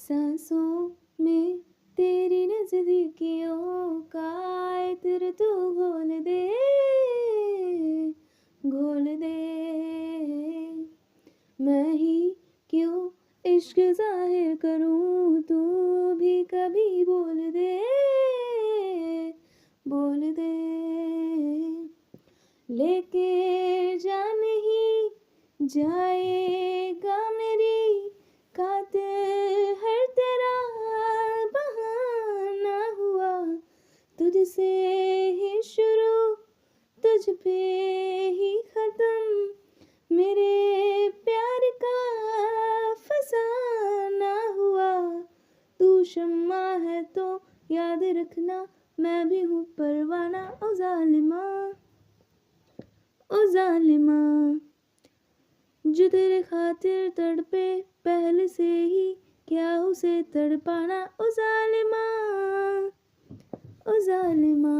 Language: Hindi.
सांसों में तेरी नजदीकियों का इत्र तू घोल दे, घोल दे। मैं ही क्यों इश्क जाहिर करूं, तू भी कभी बोल दे, बोल दे। लेके जा नहीं जाएगा मेरी कातिल हर तेरा बहाना हुआ, तुझसे ही शुरू तुझ पे ही खत्म, मेरे प्यार का फसाना हुआ। तू शम्मा है तो याद रखना, मैं भी हूँ परवाना। ओ जालिमा, ओ जालिमा, जो तेरे खातिर तड़पे पहले से ही, क्या उसे तड़पाना। ओ जालिमा, ओ जालिमा।